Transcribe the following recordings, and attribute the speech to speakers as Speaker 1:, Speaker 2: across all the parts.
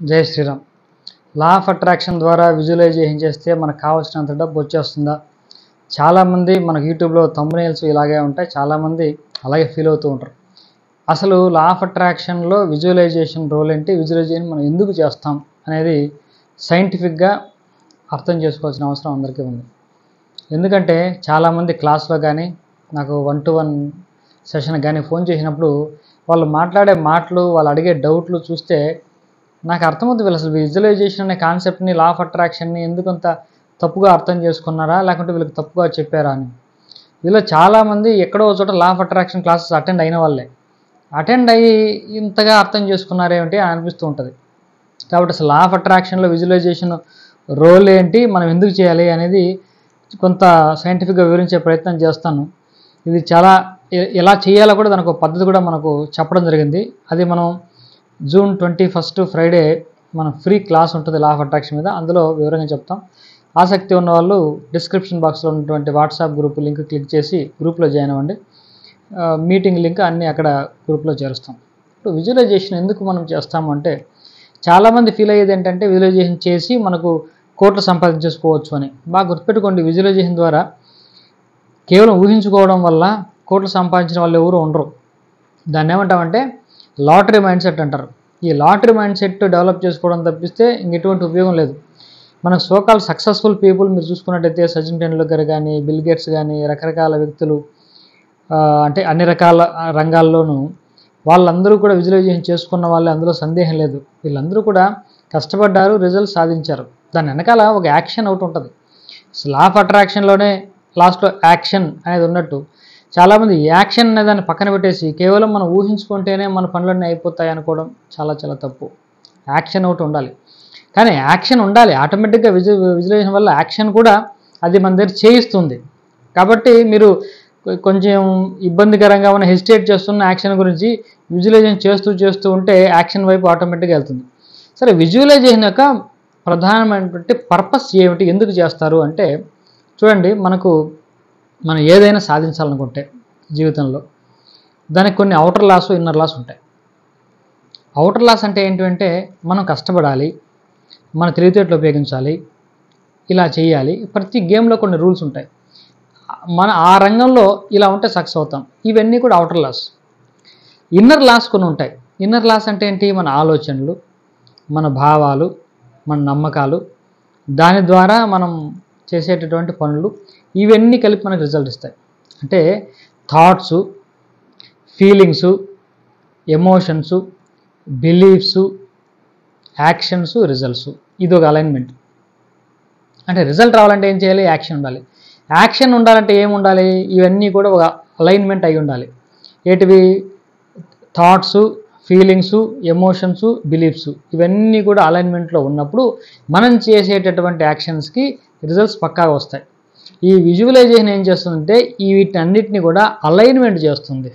Speaker 1: జై Sriram. Law of attraction ద్వారా visualisation చేస్తే మనకు కావాల్సినంత డబ్బు వచ్చేస్తుందా? చాలామంది మనకు యూట్యూబ్లో థంబ్నెయిల్స్ ఇలాగే ఉంటాయి. చాలామంది అలాగే ఫీల్ అవుతూ ఉంటారు. అసలు లా ఆఫ్ అట్రాక్షన్లో విజువలైజేషన్ రోల్ ఏంటి, విజువలైజేషన్ మనం ఎందుకు చేస్తాం అనేది సైంటిఫిక్గా అర్థం చేసుకోవాల్సిన అవసరం అందరికీ ఉంది. ఎందుకంటే చాలామంది క్లాస్లో కానీ నాకు 1-to-1 సెషన్ కానీ ఫోన్ చేసినప్పుడు వాళ్ళు మాట్లాడే మాటలు, వాళ్ళు అడిగే డౌట్లు చూస్తే నాకు అర్థమవుతుంది. వీళ్ళు అసలు విజువలైజేషన్ అనే కాన్సెప్ట్ని, లా ఆఫ్ అట్రాక్షన్ని ఎందుకంత తప్పుగా అర్థం చేసుకున్నారా, లేకుంటే వీళ్ళకి తప్పుగా చెప్పారా అని. వీళ్ళు చాలామంది ఎక్కడో చోట law of attraction classes attend అయిన వాళ్ళే. అటెండ్ అయ్యి ఇంతగా అర్థం చేసుకున్నారేమిటి అని అనిపిస్తూ ఉంటుంది. కాబట్టి అసలు లా ఆఫ్ అట్రాక్షన్లో విజువలైజేషన్ రోల్ ఏంటి, మనం ఎందుకు చేయాలి అనేది కొంత సైంటిఫిక్గా వివరించే ప్రయత్నం చేస్తాను. ఇది చాలా ఎలా చేయాలో కూడా దానికి ఒక పద్ధతి కూడా మనకు చెప్పడం జరిగింది. అది మనం June 21 ఫ్రైడే మన ఫ్రీ క్లాస్ ఉంటుంది లా ఆఫ్ అట్రాక్షన్ మీద, అందులో వివరంగా చెప్తాం. ఆసక్తి ఉన్న వాళ్ళు డిస్క్రిప్షన్ బాక్స్లో ఉన్నటువంటి వాట్సాప్ గ్రూప్ లింక్ క్లిక్ చేసి గ్రూప్లో జాయిన్ అవ్వండి. మీటింగ్ లింక్ అన్నీ అక్కడ గ్రూప్లో చేరుస్తాం. ఇప్పుడు విజువలైజేషన్ ఎందుకు మనం చేస్తాము అంటే, చాలామంది ఫీల్ అయ్యేది ఏంటంటే విజువలైజేషన్ చేసి మనకు కోట్లు సంపాదించేసుకోవచ్చు అని. బాగా గుర్తుపెట్టుకోండి, విజువలైజేషన్ ద్వారా కేవలం ఊహించుకోవడం వల్ల కోట్లు సంపాదించిన వాళ్ళు ఎవరు ఉండరు. దాన్ని ఏమంటామంటే లాటరీ మైండ్ సెట్ అంటారు. ఈ లాటరీ మైండ్ సెట్ డెవలప్ చేసుకోవడం తప్పిస్తే ఇంకెటువంటి ఉపయోగం లేదు. మనకు సోకాల్ సక్సెస్ఫుల్ పీపుల్ మీరు చూసుకున్నట్టయితే సచిన్ టెండూల్కర్ కానీ, బిల్ గేట్స్ కానీ, రకరకాల వ్యక్తులు, అంటే అన్ని రకాల రంగాల్లోనూ వాళ్ళందరూ కూడా విజువలైజేషన్ చేసుకున్న వాళ్ళే, అందులో సందేహం లేదు. వీళ్ళందరూ కూడా కష్టపడ్డారు, రిజల్ట్ సాధించారు. దాని వెనకాల ఒక యాక్షన్ ఒకటి ఉంటుంది. లా ఆఫ్ అట్రాక్షన్లోనే లాస్ట్లో యాక్షన్ అనేది ఉన్నట్టు చాలామంది యాక్షన్ అనే దాన్ని పక్కన పెట్టేసి కేవలం మనం ఊహించుకుంటేనే మన పనులన్నీ అయిపోతాయి అనుకోవడం చాలా చాలా తప్పు. యాక్షన్ ఒకటి ఉండాలి. కానీ యాక్షన్ ఉండాలి, ఆటోమేటిక్గా విజువలైజేషన్ వల్ల యాక్షన్ కూడా అది మన దగ్గర చేయిస్తుంది. కాబట్టి మీరు కొంచెం ఇబ్బందికరంగా ఉన్న హెసిటేట్ చేస్తున్న యాక్షన్ గురించి విజువలైజేషన్ చేస్తూ ఉంటే యాక్షన్ వైపు ఆటోమేటిక్గా వెళ్తుంది. సరే, విజువలైజేషన్ యొక్క ప్రధానమైనటువంటి పర్పస్ ఏమిటి, ఎందుకు చేస్తారు అంటే, చూడండి, మనం ఏదైనా సాధించాలనుకుంటే జీవితంలో దానికి కొన్ని అవుటర్ లాస్, ఇన్నర్ లాస్ ఉంటాయి. అవుటర్ లాస్ అంటే ఏంటంటే మనం కష్టపడాలి, మన తెలివితేటలు ఉపయోగించాలి, ఇలా చేయాలి. ప్రతి గేమ్లో కొన్ని రూల్స్ ఉంటాయి. మన ఆ రంగంలో ఇలా ఉంటే సక్సెస్ అవుతాం. ఇవన్నీ కూడా అవుటర్ లాస్. ఇన్నర్ లాస్ కొన్ని ఉంటాయి. ఇన్నర్ లాస్ అంటే ఏంటి? మన ఆలోచనలు, మన భావాలు, మన నమ్మకాలు, దాని ద్వారా మనం చేసేటటువంటి పనులు, ఇవన్నీ కలిపి మనకు రిజల్ట్ ఇస్తాయి. అంటే థాట్సు, ఫీలింగ్సు, ఎమోషన్సు, బిలీఫ్సు, యాక్షన్స్, రిజల్ట్స్. ఇది ఒక అలైన్మెంట్. అంటే రిజల్ట్ రావాలంటే ఏం చేయాలి? యాక్షన్ ఉండాలి. యాక్షన్ ఉండాలంటే ఏముండాలి? ఇవన్నీ కూడా ఒక అలైన్మెంట్ అయి ఉండాలి. ఏటివి? థాట్సు, ఫీలింగ్సు, ఎమోషన్స్, బిలీఫ్స్, ఇవన్నీ కూడా అలైన్మెంట్లో ఉన్నప్పుడు మనం చేసేటటువంటి యాక్షన్స్కి రిజల్ట్స్ పక్కాగా వస్తాయి. ఈ విజువలైజేషన్ ఏం చేస్తుందంటే వీటన్నిటిని కూడా అలైన్మెంట్ చేస్తుంది,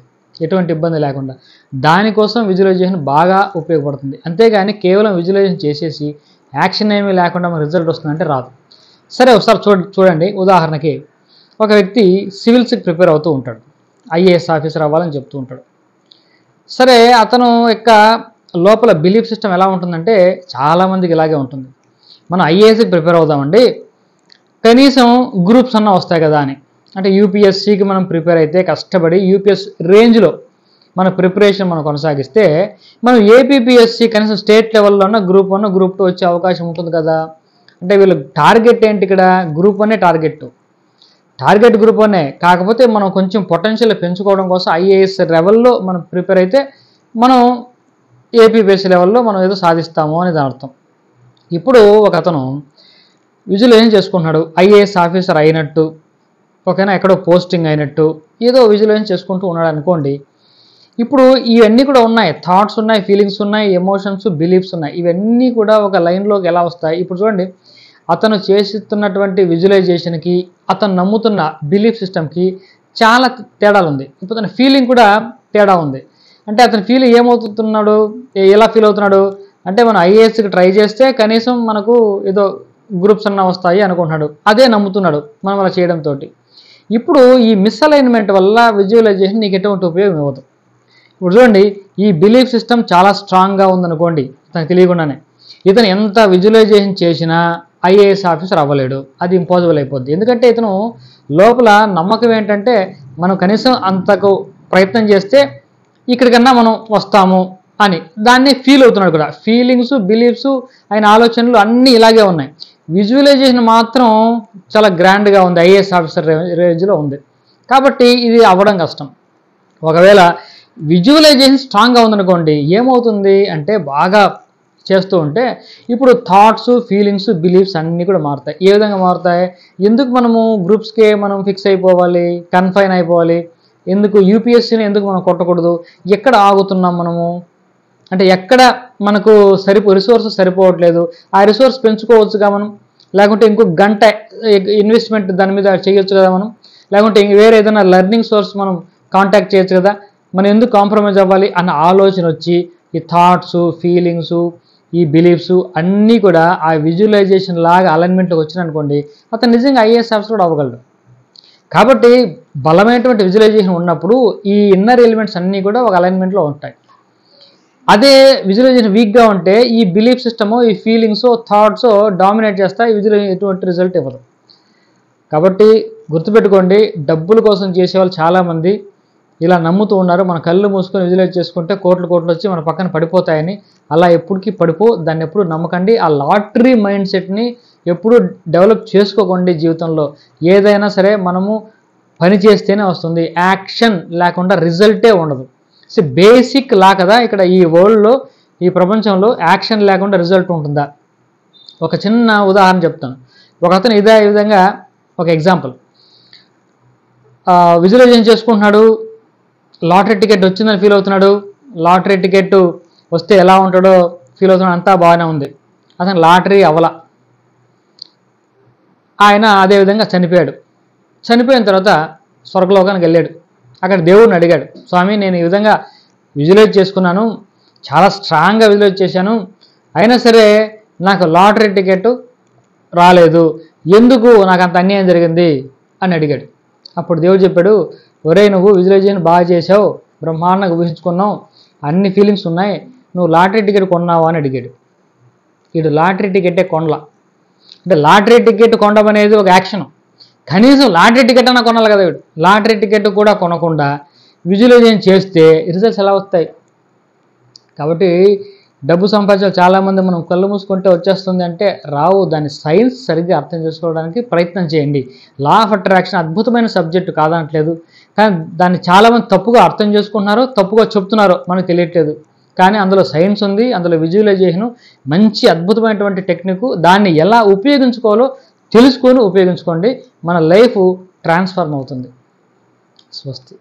Speaker 1: ఎటువంటి ఇబ్బంది లేకుండా. దానికోసం విజువలైజేషన్ బాగా ఉపయోగపడుతుంది. అంతేగాని కేవలం విజువలైజేషన్ చేసేసి యాక్షన్ ఏమీ లేకుండా మన రిజల్ట్ వస్తుందంటే రాదు. సరే, ఒకసారి చూడండి. ఉదాహరణకి ఒక వ్యక్తి సివిల్స్కి ప్రిపేర్ అవుతూ ఉంటాడు, ఐఏఎస్ ఆఫీసర్ అవ్వాలని చెప్తూ ఉంటాడు. సరే, అతను యొక్క లోపల బిలీఫ్ సిస్టమ్ ఎలా ఉంటుందంటే, చాలామందికి ఇలాగే ఉంటుంది. మనం ఐఏఎస్కి ప్రిపేర్ అవుదామండి, కనీసం గ్రూప్స్ అన్నా వస్తాయి కదా అని. అంటే యూపీఎస్సీకి మనం ప్రిపేర్ అయితే కష్టపడి యూపీఎస్ రేంజ్లో మన ప్రిపరేషన్ మనం కొనసాగిస్తే మనం ఏపీపీఎస్సీ కనీసం స్టేట్ లెవెల్లో ఉన్న గ్రూప్ 1, గ్రూప్ 2 వచ్చే అవకాశం ఉంటుంది కదా. అంటే వీళ్ళు టార్గెట్ ఏంటి ఇక్కడ? Group 1 target group 1. కాకపోతే మనం కొంచెం పొటెన్షియల్ పెంచుకోవడం కోసం ఐఏఎస్ లెవెల్లో మనం ప్రిపేర్ అయితే మనం ఏపీపీఎస్సీ లెవెల్లో మనం ఏదో సాధిస్తాము అనేది అర్థం. ఇప్పుడు ఒక అతను విజువలైజేషన్ చేసుకుంటున్నాడు, ఐఏఎస్ ఆఫీసర్ అయినట్టు, ఓకేనా, ఎక్కడో పోస్టింగ్ అయినట్టు ఏదో విజువలైజేషన్ చేసుకుంటూ ఉన్నాడు అనుకోండి. ఇప్పుడు ఇవన్నీ కూడా ఉన్నాయి, థాట్స్ ఉన్నాయి, ఫీలింగ్స్ ఉన్నాయి, ఎమోషన్స్, బిలీఫ్స్ ఉన్నాయి. ఇవన్నీ కూడా ఒక లైన్లోకి ఎలా వస్తాయి? ఇప్పుడు చూడండి, అతను చేస్తున్నటువంటి విజువలైజేషన్కి, అతను నమ్ముతున్న బిలీఫ్ సిస్టమ్కి చాలా తేడాలు ఉంది. ఇప్పుడు తన ఫీలింగ్ కూడా తేడా ఉంది. అంటే అతని ఫీలింగ్ ఏమవుతున్నాడు, ఎలా ఫీల్ అవుతున్నాడు అంటే, మనం ఐఏఎస్కి ట్రై చేస్తే కనీసం మనకు ఏదో గ్రూప్స్ అన్నా వస్తాయి అనుకుంటున్నాడు. అదే నమ్ముతున్నాడు మనం అలా చేయడంతో. ఇప్పుడు ఈ మిస్అలైన్మెంట్ వల్ల విజువలైజేషన్ నీకు ఎటువంటి ఉపయోగం ఇవ్వదు. ఇప్పుడు చూడండి, ఈ బిలీఫ్ సిస్టమ్ చాలా స్ట్రాంగ్గా ఉందనుకోండి, తనకు తెలియకుండానే ఇతను ఎంత విజువలైజేషన్ చేసినా ఐఏఎస్ ఆఫీసర్ అవ్వలేడు, అది ఇంపాసిబుల్ అయిపోద్ది. ఎందుకంటే ఇతను లోపల నమ్మకం ఏంటంటే మనం కనీసం అంతకు ప్రయత్నం చేస్తే ఇక్కడికన్నా మనం వస్తాము అని దాన్ని ఫీల్ అవుతున్నాడు కూడా. ఫీలింగ్స్, బిలీఫ్స్, ఆయన ఆలోచనలు అన్నీ ఇలాగే ఉన్నాయి. విజువలైజేషన్ మాత్రం చాలా గ్రాండ్గా ఉంది, ఐఏఎస్ ఆఫీసర్ రేంజ్లో ఉంది. కాబట్టి ఇది అవ్వడం కష్టం. ఒకవేళ విజువలైజేషన్ స్ట్రాంగ్గా ఉందనుకోండి, ఏమవుతుంది అంటే బాగా చేస్తూ ఉంటే ఇప్పుడు థాట్స్, ఫీలింగ్స్, బిలీఫ్స్ అన్నీ కూడా మారుతాయి. ఏ విధంగా మారుతాయి? ఎందుకు మనము గ్రూప్స్కే మనం ఫిక్స్ అయిపోవాలి, కన్ఫైన్ అయిపోవాలి? ఎందుకు యూపీఎస్సీని ఎందుకు మనం కొట్టకూడదు? ఎక్కడ ఆగుతున్నాం మనము అంటే ఎక్కడ మనకు రిసోర్సెస్ సరిపోవట్లేదు, ఆ రిసోర్స్ పెంచుకోవచ్చుగా మనం, లేకుంటే ఇంకో గంట ఇన్వెస్ట్మెంట్ దాని మీద చేయొచ్చు కదా మనం, లేకుంటే వేరే ఏదైనా లెర్నింగ్ సోర్స్ మనం కాంటాక్ట్ చేయొచ్చు కదా, మనం ఎందుకు కాంప్రమైజ్ అవ్వాలి అన్న ఆలోచన వచ్చి ఈ థాట్స్, ఫీలింగ్స్, ఈ బిలీఫ్స్ అన్నీ కూడా ఆ విజువలైజేషన్ లాగా అలైన్మెంట్లోకి వచ్చిననుకోండి, అతను నిజంగా ఐఏఎస్ ఆఫీసర్ కూడా అవ్వగలడు. కాబట్టి బలమైనటువంటి విజువలైజేషన్ ఉన్నప్పుడు ఈ ఇన్నర్ ఎలిమెంట్స్ అన్నీ కూడా ఒక అలైన్మెంట్లో ఉంటాయి. అదే విజువలైజేషన్ వీక్గా ఉంటే ఈ బిలీఫ్ సిస్టమో, ఈ ఫీలింగ్స్, థాట్స్ డామినేట్ చేస్తాయి, విజువలైజేషన్ ఎటువంటి రిజల్ట్ ఇవ్వదు. కాబట్టి గుర్తుపెట్టుకోండి, డబ్బుల కోసం చేసేవాళ్ళు చాలామంది ఇలా నమ్ముతూ ఉన్నారు. మన కళ్ళు మూసుకొని విజువలైజ్ చేసుకుంటే కోట్లు వచ్చి మన పక్కన పడిపోతాయని. అలా ఎప్పటికీ దాన్ని ఎప్పుడు నమ్మకండి. ఆ లాటరీ మైండ్ సెట్ని ఎప్పుడు డెవలప్ చేసుకోకండి. జీవితంలో ఏదైనా సరే మనము పని చేస్తేనే వస్తుంది, యాక్షన్ లేకుండా రిజల్టే ఉండదు. బేసిక్ లా కదా ఇక్కడ ఈ వరల్డ్లో, ఈ ప్రపంచంలో యాక్షన్ లేకుండా రిజల్ట్ ఉంటుందా? ఒక చిన్న ఉదాహరణ చెప్తాను. ఒక అతను ఈ విధంగా ఒక ఎగ్జాంపుల్, విజువలైజేషన్ చేసుకుంటున్నాడు, లాటరీ టికెట్ వచ్చిందని ఫీల్ అవుతున్నాడు, లాటరీ టికెట్ వస్తే ఎలా ఉంటాడో ఫీల్ అవుతున్నాడు, అంతా బాగానే ఉంది. అతను లాటరీ అవ్వల, ఆయన అదేవిధంగా చనిపోయాడు. చనిపోయిన తర్వాత స్వర్గలోకానికి వెళ్ళాడు. అక్కడ దేవుడిని అడిగాడు, స్వామి నేను ఈ విధంగా విజువలైజ్ చేసుకున్నాను, చాలా స్ట్రాంగ్గా విజువలైజ్ చేశాను, అయినా సరే నాకు లాటరీ టికెట్ రాలేదు, ఎందుకు నాకు అంత అన్యాయం జరిగింది అని అడిగాడు. అప్పుడు దేవుడు చెప్పాడు, ఒరే నువ్వు విజువలైజేషన్ బాగా చేసావు, బ్రహ్మాండంగా ఊహించుకున్నావు, అన్ని ఫీలింగ్స్ ఉన్నాయి, నువ్వు లాటరీ టికెట్ కొన్నావా అని అడిగాడు. వీడు లాటరీ టికెటే కొనలా. అంటే లాటరీ టికెట్ కొనడం అనేది ఒక యాక్షన్, కనీసం లాటరీ టికెట్ అన్నా కొనాలి కదా. వీడు లాటరీ టికెట్ కూడా కొనకుండా విజువలైజేషన్ చేస్తే రిజల్ట్స్ ఎలా వస్తాయి? కాబట్టి డబ్బు సంపాదించే చాలామంది మనం కళ్ళు మూసుకుంటే వచ్చేస్తుంది అంటే రావు. దాని సైన్స్ సరిగ్గా అర్థం చేసుకోవడానికి ప్రయత్నం చేయండి. లా ఆఫ్ అట్రాక్షన్ అద్భుతమైన సబ్జెక్టు కాదనట్లేదు, కానీ దాన్ని చాలామంది తప్పుగా అర్థం చేసుకుంటున్నారు, తప్పుగా చెప్తున్నారు, మనకు తెలియట్లేదు. కానీ అందులో సైన్స్ ఉంది, అందులో విజువలైజేషను మంచి అద్భుతమైనటువంటి టెక్నిక్. దాన్ని ఎలా ఉపయోగించుకోవాలో తెలుసుకొని ఉపయోగించుకోండి, మన లైఫ్ ట్రాన్స్ఫార్మ్ అవుతుంది. స్వస్తి.